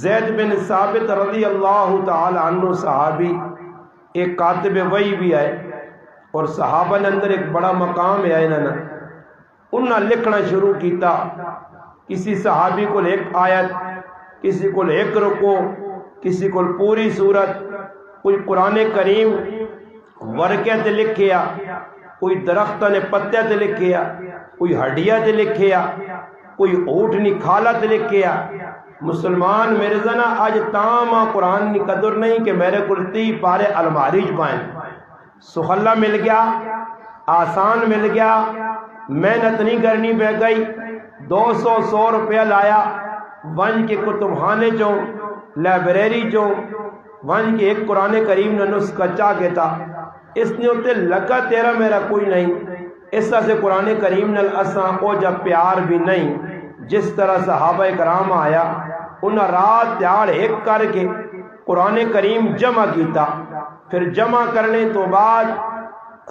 زید بن ثابت رضی اللہ تعالی عنہ صحابی ایک کاتب وحی بھی آئے اور صحابہ نے اندر ایک بڑا مقام ہے انہاں لکھنا شروع کیتا. کسی صحابی کو ایک آیت، کسی کو ایک رکو، کسی کو پوری سورت، کوئی قرآن کریم ورقے تے لکھیا، کوئی درخت نے پتے تے لکھیا، کوئی ہڈیا تے لکھیا، کوئی اونٹنی کھالا تے لکھیا. مسلمان میرے زنا آج تام قرآن نی قدر نہیں کہ میرے کو 30 پارے الماری چ پائیں. سخلا مل گیا، آسان مل گیا، محنت نہیں کرنی پہ گئی. 200 روپیہ لایا، ونج کے کتب خانے چوں لائبریری چوں ونج کے ایک قرآن کریم نے نسخہ چاہ کے تھا. اس نے ہوتے لگا تیرا میرا کوئی نہیں. اس طرح سے قرآن کریم نے اساں او جب پیار بھی نہیں. جس طرح صحابہ کرام آیا انہاں رات دیہڑ ایک کر کے قرآن کریم جمع کیتا. پھر جمع کرنے تو بعد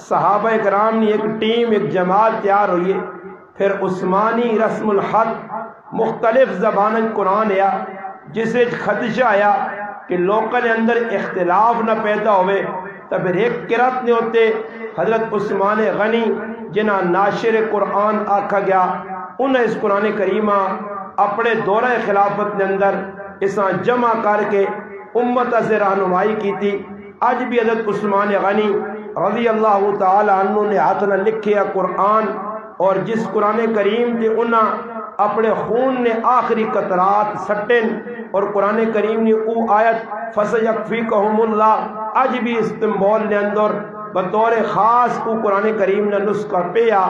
صحابہ کرام نے ایک ٹیم، ایک جماعت تیار ہوئی. پھر عثمانی رسم الخط مختلف زبانیں قرآن آیا، جسے خدشہ آیا کہ لوگوں کے اندر اختلاف نہ پیدا ہوئے. تو پھر ایک قرات نے ہوتے حضرت عثمان غنی جنہاں ناشر قرآن آکھا گیا، انہیں اس قرآن کریمہ اپنے دورہ خلافت کے اندر اساں جمع کر کے امت سے رہنمائی کی تھی. آج بھی حضرت عثمان غنی رضی اللہ تعالی عنہ نے ہاتھ نہ لکھیا قرآن، اور جس قرآن کریم تھے انہاں اپنے خون نے آخری قطرات سٹن اور قرآن کریم نے او آیت فَسَيَكْفِيكَهُمُ اللَّهُ آج بھی استنبول نے اندر بطور خاص کو قرآن کریم نے نسخہ پیا.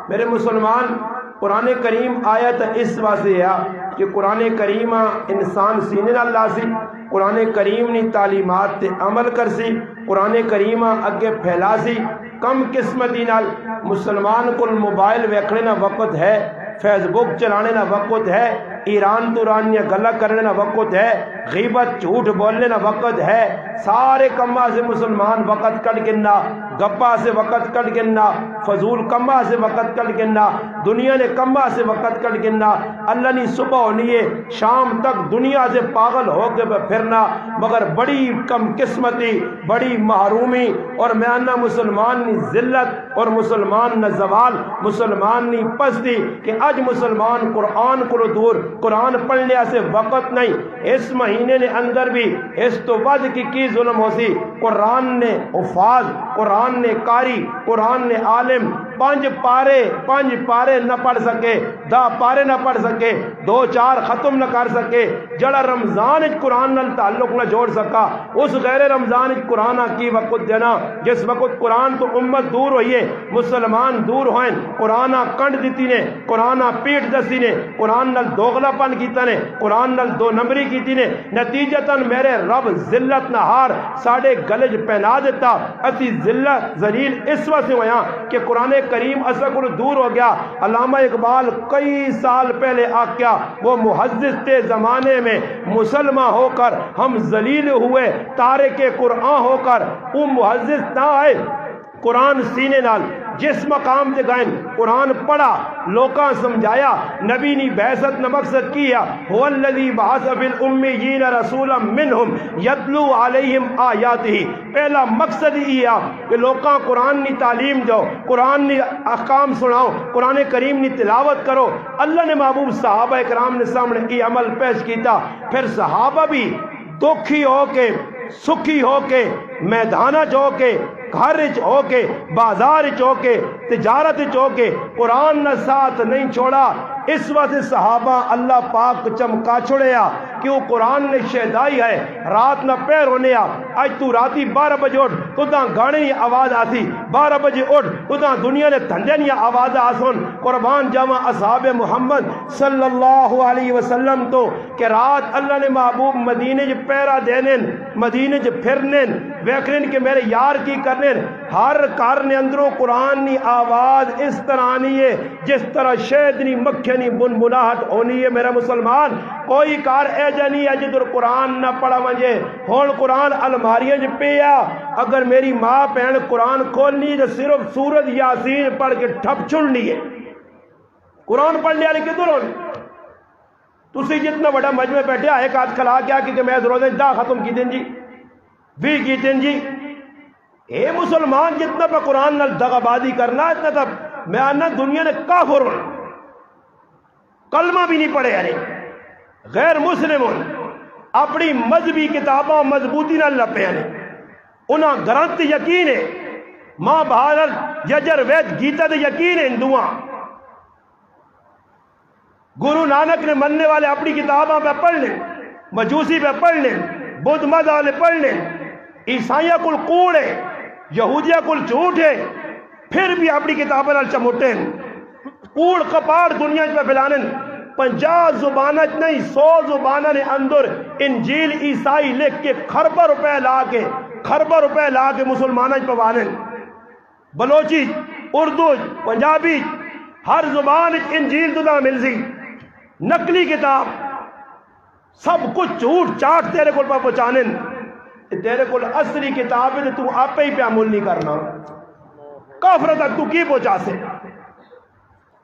میرے مسلمان قرآن کریم آیت اس واسطے ہے کہ قرآن کریم انسان سینے اللہ سی، قرآن کریم نے تعلیمات تے عمل کر سی، قرآن کریم اگے پھیلا سی. کم قسمتی نال مسلمان کو موبائل ویکھنے نا وقت ہے، فیس بک چلانے نا وقت ہے، ایران تورانیہ گلا کرنے نا وقت ہے، غیبت جھوٹ بولنے نا وقت ہے. سارے کما سے مسلمان وقت کٹ گنا، گپا سے وقت کٹ گنا، فضول کما سے وقت کٹ گنا، دنیا نے کما سے وقت کٹ گنا. اللہ نے صبح ہونی ہے شام تک دنیا سے پاگل ہو کے پھرنا، مگر بڑی کم قسمتی، بڑی محرومی اور میانہ مسلمان نی ذلت اور مسلمان نہ زوال، مسلمان نی پستی کہ آج مسلمان قرآن کو دور، قرآن پڑھنے سے وقت نہیں. اس مہینے نے اندر بھی اس تو ود کی ظلم ہو سی. قرآن نے حفاظ، قرآن نے قاری، قرآن نے عالم 5 پارے نہ پڑھ سکے، 10 پارے نہ پڑھ سکے، 2-4 ختم نہ کر سکے. جڑا رمضان قرآن نال تعلق نہ جوڑ سکا، اس غیر رمضان قرآن کی وقت دینا جس وقت قرآن تو امت دور ہوئی ہے، مسلمان دور ہوئیں. قرآن کنڈ دیتی نے، قرآن پیٹ دسی نے، قرآن نال دوغلا پن کیتا نے، قرآن نال 2 نمبری کیتی نے. نتیجتاً میرے رب ذلت نہار ساڑے گلج پہنا دیتا. اسی ذلت ذلیل اس وقت سے ہویا کہ قرآن کریم اصلا کو دور ہو گیا. علامہ اقبال کئی سال پہلے آکیا وہ محدث تھے زمانے میں، مسلمان ہو کر ہم ذلیل ہوئے، تارک قرآن ہو کر وہ محدث نہ آئے. قرآن سینے نال جس مقام تے گئیں قرآن پڑھا، لوکاں سمجھایا، نبی نے بعثت نہ مقصد کیا هو الذی بعث فی الامیین رسولا منہم یتلو علیہم آیاتہ. پہلا مقصد یہ ہے کہ لوکاں قرآن کی تعلیم دو، قرآن نے احکام سناؤ، قرآن کریم نے تلاوت کرو. اللہ نے محبوب صحابہ کرام نے سامنے یہ عمل پیش کیتا. پھر صحابہ بھی دکھی ہو کے، سکھی ہو کے، میدانہ ہو کے، گھر ہو کے، بازار ہو کے، تجارت ہو کے قرآن نہ ساتھ نہیں چھوڑا. اس وقت صحابہ اللہ پاک چمکا چھوڑیا کہ وہ قرآن نے شہدائی ہے. رات نہ پیر ہونے آج تو راتی 12 بجے اٹھ تو تاں گانے کی آواز آتی، 12 بجے اٹھ تو تاں دنیا نے دھنجے کی آواز آسن. قربان جاواں اصحاب محمد صلی اللہ علیہ وسلم تو کہ رات اللہ نے محبوب مدینے چ پیرا دینے، مدینے چ پھرنے، ویکھنے کہ میرے یار کی کرنے. ہر گھر نے اندروں قرآن کی آواز اس طرح آنی ہے جس طرح شہد نی مکھیانی بنبناہٹ ہونی ہے. میرا مسلمان کوئی کار اے جانی ہے جدر قرآن نہ پڑھا منجے. ہون قرآن الماریاں چ پیا، اگر میری ماں بہن قرآن کھولنی تو صرف سورت یاسین پڑھ کے ٹھپ چھڑنی ہے. قرآن پڑھنے والے کدھر ہونی؟ تسی جتنا بڑا مجمع بیٹھے ایک ہاتھ کھلا کیا کہ میں روزے دا ختم کی دیں جی بھی کی دیں جی اے مسلمان جتنا پہ قرآن نال دغابازی کرنا اتنا تب میں آنا دنیا نے کافر ہونا کلمہ بھی نہیں پڑھے غیر مسلم اپنی مذہبی کتاباں مضبوطی نال لپے انہاں گرانت یقین ہے ماں بھارت یجر وید گیتا دے یقین ہے ہندوواں گرو نانک نے مننے والے اپنی کتاباں پہ پڑھ لیں مجوسی پہ پڑھ لیں بدھ مذہب والے پڑھ لیں عیسائیہ کل کوڑ ہے یہودیہ کل جھوٹ ہے پھر بھی اپنی کتابیں نال چموٹے کوڑ کپاڑ دنیا پہ پھیلانے 50 زبانت نہیں 100 زبانہ نے اندر انجیل عیسائی لکھ کے خربہ روپے لا کے مسلمانہ پوانے بلوچی اردو پنجابی ہر زبان انجیل تدا ملزی نقلی کتاب سب کچھ جھوٹ چاٹ تیرے کو پہنچانے تیرے کو اصلی کتاب ہے تو آپ ہی پہ عمل نہیں کرنا کافر تک تو کی پہنچا سے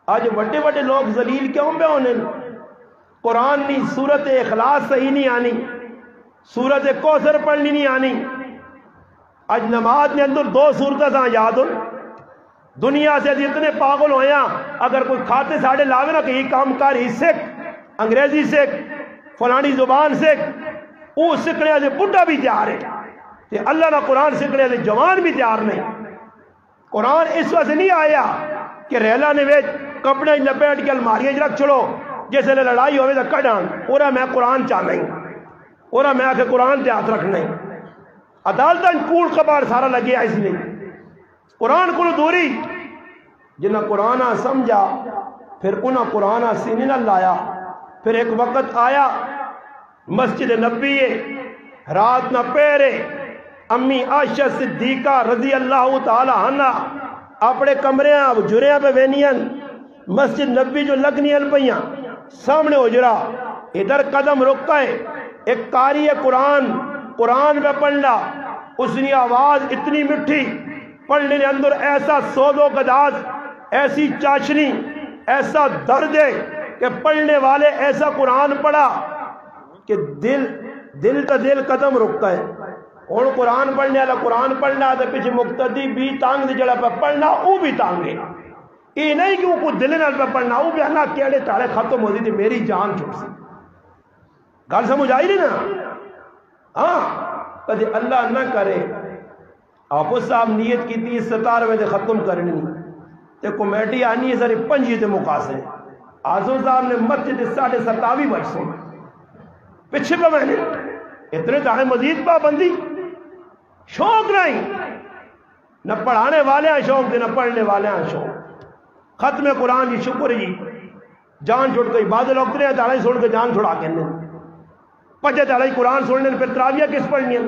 آج بڑے بڑے لوگ ذلیل کیوں پہ ہونے قرآن نہیں سورت اخلاص صحیح نہیں آنی سورت کوثر پڑھنی نہیں آنی آج نماز نے اندر 2 سورتیں ساں یاد ہو دنیا سے اتنے پاگل ہویا اگر کوئی کھاتے ساڑھے لاوے نا کہ یہ کام کار ہی سکھ انگریزی سکھ فلانی زبان سکھ وہ سکھنے سے بڑھا بھی تیار ہے کہ اللہ نہ قرآن سکھنے سے جوان بھی تیار نہیں قرآن اس وقت نہیں آیا کہ ریلا نے ویچ کپڑے لپیٹ کے الماریاں رکھ چھڑو جیسے لڑائی ہوئے تو کڑان پورا میں قرآن چاہنا ہی پورا میں آکے قرآن تے ہاتھ رکھنا ہی عدالتاں کوڑ کبار سارا لگے اس لیے قرآن کو دوری جنہیں قرآن سمجھا پھر انہیں قرآن سینے نہ لایا پھر ایک وقت آیا مسجد نبی رات نہ پیرے امی عائشہ صدیقہ رضی اللہ تعالی عنہ اپنے کمریاں جریاں پہ وینیاں مسجد نبی جو لگنیاں پیاں سامنے اجرا ادھر قدم رکا ہے ایک قاری قرآن پہ پڑھنا اس نے آواز اتنی مٹھی پڑھنے کے اندر ایسا سود و گداز ایسی چاشنی ایسا درد ہے کہ پڑھنے والے ایسا قرآن پڑھا کہ دل کا دل قدم رکتا ہے اور قرآن پڑھنے والا قرآن پڑھنا تو پیچھے مقتدی بھی تانگ دی جڑا پہ پڑھنا وہ بھی تانگے یہ نہیں کہ وہ کو دل نال پہ پڑھنا وہ بھی اللہ کیڑے تارے ختم ہوتی تھی میری جان چھوٹ سی گل سمجھ آئی نہیں نا ہاں کدی اللہ نہ کرے آپ صاحب نیت کی تھی 17ویں دے ختم کرنی تے کمیٹی آنی ہے ساری 5 تے مقاسے آزم صاحب نے مسجد 27.5 بج سو پچھے پہ میں نے اتنے تانے مزید پابندی شوق نہیں نہ پڑھانے والے ہیں شوق دے نہ پڑھنے والے ہیں شوق ختم قرآن جی شکر جی جان چھوڑ گئی بعد لوگ ترے تاڑائی سن کے جان چھوڑا کے پجے تاڑائی قرآن سننے پھر تراویہ کس پڑھنی ہے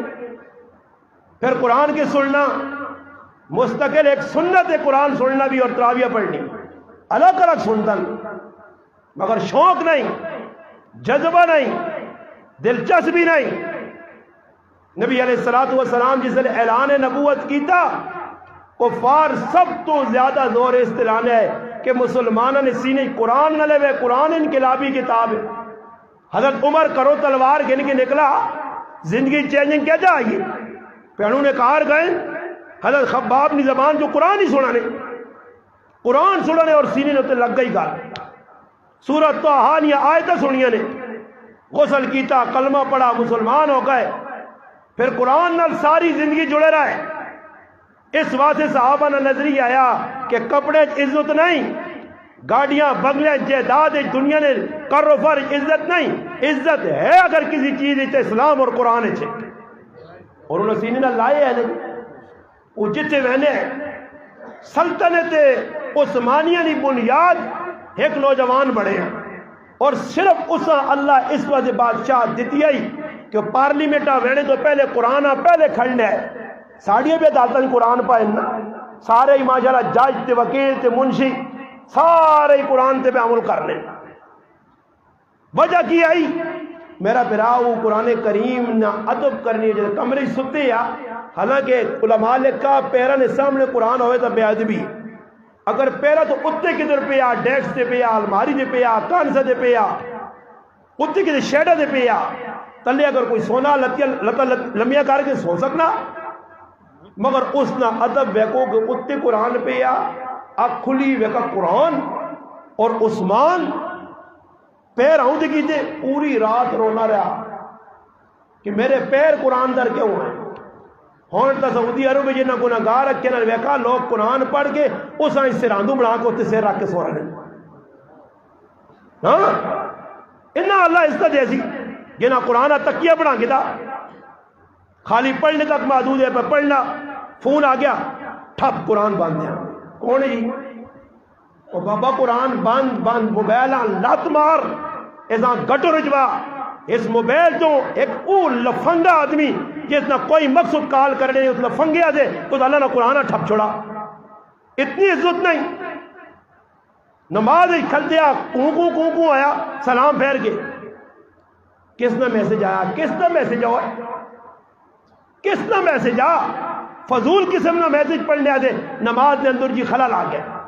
پھر قرآن کے سننا مستقل ایک سنت ہے قرآن سننا بھی اور تراویہ پڑھنی الگ الگ سنتا مگر شوق نہیں جذبہ نہیں دلچسپی نہیں نبی علیہ السلام جس نے اعلان نبوت کیتا کفار سب تو زیادہ زور استعلان ہے کہ مسلمانوں نے سینے قرآن نہ لے قرآن انقلابی کتاب ہے حضرت عمر کرو تلوار گن کے نکلا زندگی چینجنگ کیا جائے گی پیڑوں نے کہار گئے حضرت خباب نے زبان جو قرآن ہی سنانے قرآن سنانے اور سینے نے لگ گئی گال سورت توحان یا آیتیں سنیا نے غسل کیتا کلمہ پڑھا مسلمان ہو گئے پھر قرآن نال ساری زندگی جڑے رہے اس واسطے صحابہ نے نظری آیا کہ کپڑے عزت نہیں گاڑیاں بنگلے جائیداد دنیا نے کر و فر عزت نہیں عزت ہے اگر کسی چیز اسلام اور قرآن ہے اور انہوں نے سینے نہ لائے ہیں وہ جتے وہنے سلطنت عثمانیہ کی بنیاد ایک نوجوان بڑھے ہیں اور صرف اس اللہ اس وجہ بادشاہ دیتی آئی کہ پارلیمنٹا وینے تو پہلے قرآن پہلے کھڑنے ہے ساڑھیے بھی عدالتاں قرآن پائنا سارے ہی ماشاءاللہ جج تے وکیل تے منشی سارے ہی قرآن تے پہ عمل کرنے وجہ کی آئی میرا پراؤ قرآن کریم نہ ادب کرنی ہے کمرے ستے یا حالانکہ علماء لکھا پیرا نے سامنے قرآن ہوئے تو بے ادبی اگر پیرا تو اتے کدھر پہ آ ڈیکس تے پہ آ الماری دے پہ آ کانسا دے پہ آ اتنے کسی شیڈا دے پیا تلے اگر کوئی سونا لتا لمیا کر کے سو سکنا، مگر اس نہ ادب ویکو کہ اتنے قرآن پیا اک کھلی ویکا قرآن، اور عثمان پیر آؤں کی دے پوری رات رونا رہا کہ میرے پیر قرآن در کیوں ہیں۔ ہوں تو سعودی عرب میں جنہیں گناہگار رکھے نہ ویکا لوگ قرآن پڑھ کے اس آئیں سراندو بنا کے اتنے سیر رکھ کے سو رہے ہیں۔ ہاں انہاں اللہ عزت ایسی جنہیں قرآن تکیہ بنا کے دا خالی پڑھنے تک محدود ہے، پر پڑھنا فون آ گیا ٹھپ قرآن باندھ دیا۔ کون ہے جی؟ اور بابا قرآن بند موبائل لت مار ایسا گٹو رجوا اس موبائل تو ایک او لفنگا آدمی جس نہ کوئی مقصد کال کرنے اس لفنگیا دے تو اللہ نے قرآن ٹھپ چھوڑا۔ اتنی عزت نہیں، نماز کھل دیا کو آیا سلام پھیر کے کس نہ میسج آیا، کس نہ میسج آیا، کس نہ میسج آ فضول قسم نہ میسج پڑھنے دے نماز نے اندر جی خلل آ گیا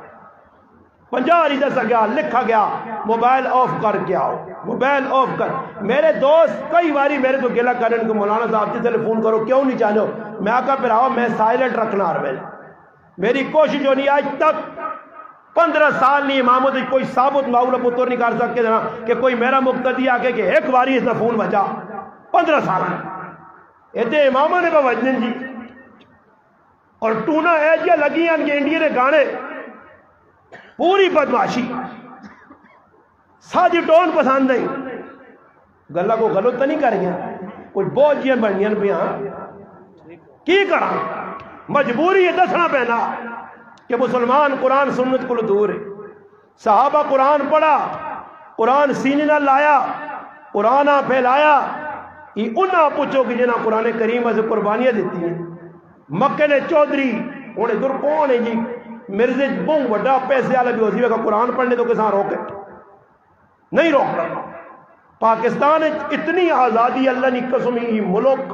50 دسا گیا لکھا گیا موبائل آف کر کے آؤ، موبائل آف کر۔ میرے دوست کئی باری میرے کو گلا کرنے کو مولانا صاحب سے ٹیلی فون کرو کیوں نہیں چاہو، میں آقا پھر آؤ میں سائلنٹ رکھنا ہر ویلے، میری کوشش ہونی آج تک 15 سال نہیں امامت کوئی ثابت معاملہ پتر نہیں کر سکتے نا کہ کوئی میرا مقتدی آ کے کہ ایک باری اس نے فون بجا 15 سال اتنے امامہ نے بجن جی اور ٹونا ایجیا لگی ہیں کہ انڈیا نے گانے پوری بدماشی سادی ٹون پسند نہیں، گلا کو غلط تو نہیں کر گیا کچھ بہت جیاں بنیاں پہ کی کرا مجبوری ہے دسنا پینا کہ مسلمان قرآن سنت کو دور ہے۔ صحابہ قرآن پڑھا، قرآن سینے نہ لایا، قرآن پھیلایا، یہ انہاں پوچھو کہ جنہاں قرآن کریم سے قربانیاں دیتی ہیں۔ مکے نے چودھری انہیں در کون ہے جی مرزے بہت بڑا پیسے والا بھی ہو سی قرآن پڑھنے تو کسان روکے نہیں روک رہا۔ پاکستان اتنی آزادی اللہ نے قسم ہی ملک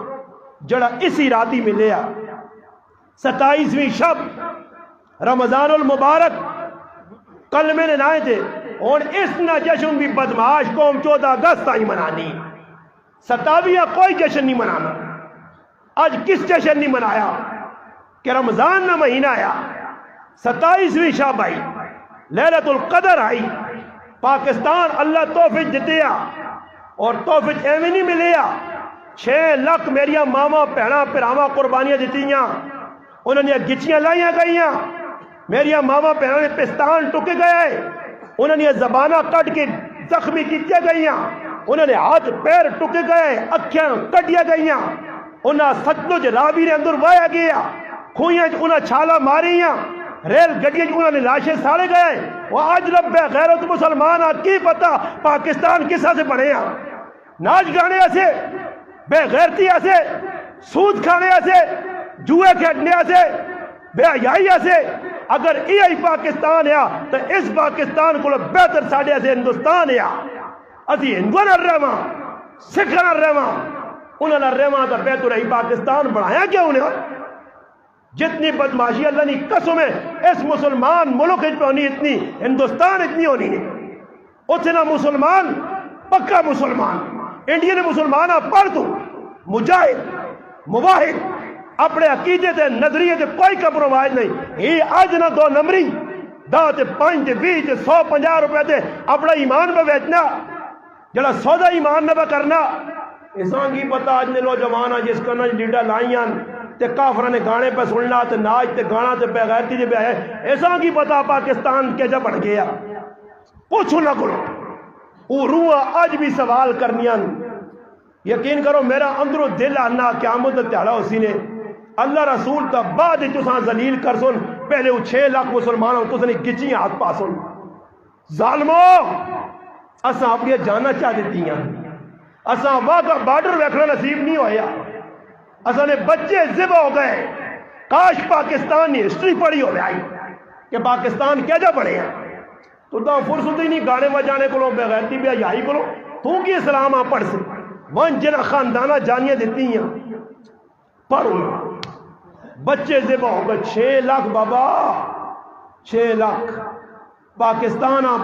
جڑا اسی راتی میں لیا 27ویں شب رمضان المبارک کلمے نے نائے تھے اور اس نہ جشن بھی بدماش قوم 14 اگست آئی منانی 27 کوئی جشن نہیں منانا۔ آج کس جشن نہیں منایا کہ رمضان نہ مہینہ آیا 27ویں شب آئی لیلۃ القدر آئی پاکستان اللہ توفیق دتیا اور توفیق ایویں نہیں ملیا 6 لاکھ میریاں ماما بہنا پراواں قربانیاں دیتیاں انہوں نے گچیاں لائیاں گئیاں میریاں ماما بہنوں نے پستان ٹکے گئے انہوں نے زبانہ کٹ کے زخمی کیتیا گئیاں انہوں نے ہاتھ پیر ٹکے گئے اکھیاں کٹیا گئیاں انہاں ستلج راوی نے اندر وایا گیا کھوئیاں انہاں چھالا ماریاں ریل گڈیاں انہوں نے لاشیں ساڑے گئے وہ آج رب غیرت مسلمان کی پتہ پاکستان کسا سے بڑھے ہیں ناچ گانے ایسے بے غیرتی ایسے سود کھانے ایسے جوئے کھیلنے ایسے بے حیائی ایسے اگر یہ پاکستان ہے تو اس پاکستان کو بہتر ساڑھے ایسے ہندوستان ہے اسی ہندوان رہواں سکھنا رہواں انہوں نے رہواں تو بہتر ہی پاکستان بڑھایا کیا انہیں جتنی بدماشی اللہ نے قسم ہے اس مسلمان ملک پہ ہونی اتنی ہندوستان اتنی ہونی نہیں اتنا مسلمان پکا مسلمان انڈین مسلمان پڑھ تو مجاہد مواحد اپنے عقیدے تے نظریے تے کوئی کمپرومائز نہیں یہ آج نہ 2 نمبری 10 تے 5 تے 20 تے 150 روپے تے اپنا ایمان پہ بیچنا جڑا سودا ایمان نہ کرنا اساں کی پتہ آج نے نوجوان جس کا لیڈر لائیاں تے کافرہ نے گانے پہ سننا تے ناچ تے گانا تے بے غیرتی دے پہ ہے ایسا کی پتہ پاکستان کے جب بڑھ گیا پوچھو نہ کرو وہ روح آج بھی سوال کرنیاں یقین کرو میرا اندرو دل آنا قیامت تیارا اسی نے اللہ رسول تا بعد تساں ذلیل کر سن پہلے وہ 6 لاکھ مسلمانوں تساں نے گچی ہاتھ پا سن ظالمو اساں اپنی جانا چاہ دیتی ہیں اساں واقعہ بارڈر ویکھنا نصیب نہیں ہویا اساں نے بچے ذبح ہو گئے کاش پاکستان نے ہسٹری پڑھی ہو آئی کہ پاکستان کیا جا پڑے ہیں تو فرصت ہی نہیں گانے بجانے کو بے غیرتی بے حیائی کو تو کی اسلام آ پڑھ سے ون جنہ خاندانہ جانیاں دیتی ہیں پڑھو بچے ذبح ہو گئے 6 لاکھ بابا 6 لاکھ پاکستان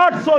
800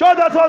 1400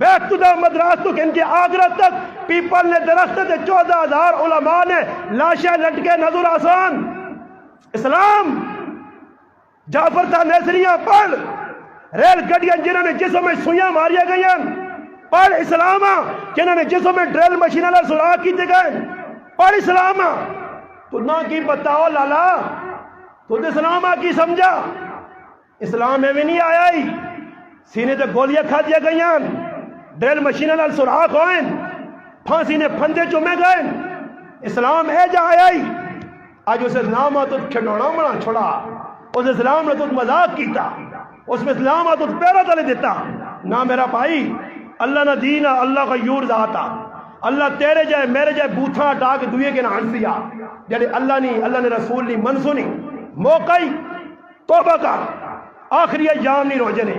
بیتُدہ مدراس تک ان کے آگرہ تک پیپل نے درخت دے 14,000 علماء نے لاشیں لٹکے نظر آسان. اسلام جعفر تھا نیسریاں پڑھ ریل گڈیاں جنہوں نے جسم میں سویاں ماریا گئیاں پڑھ اسلام جنہوں نے جسم میں ڈرل مشینہ لے سراغ کیتے گئے پڑھ اسلام. تو نہ کی بتاؤ لالا تو اسلام کی سمجھا اسلام میں بھی نہیں آیا ہی سینے تے گولیاں کھا دیا گئیاں ڈرل مشینہ لے سراغ ہوئیں پھانسی نے پھندے چومے گئے. اسلام اے جا آیا ہی آج اس اسلام تو کھڑونا بنا چھوڑا اس اسلام نے تو مذاق کیتا اس میں اسلام تو پیرا تلے دیتا. نہ میرا بھائی اللہ نہ دینا اللہ کا یور ذاتا اللہ تیرے جائے میرے جائے بوتھا ہٹا کے دوئے کے نہ ہنسیا جڑے اللہ نے رسول نہیں منسونی موقع ہی توبہ کا آخری ایام نہیں روجنے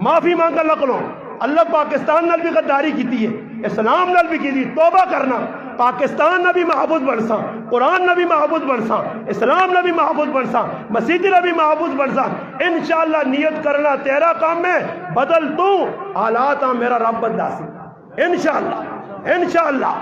معافی مانگا لکلو. اللہ پاکستان نال بھی غداری کیتی ہے اسلام نال بھی کیتی توبہ کرنا پاکستان نہ بھی محبوب بنسا قرآن نہ بھی محبوب بنسا اسلام نہ بھی محبوب بنسا مسیح نہ بھی محبوب بنسا. انشاءاللہ نیت کرنا تیرا کام میں بدل تو حالات میرا رب بدلا سی انشاءاللہ.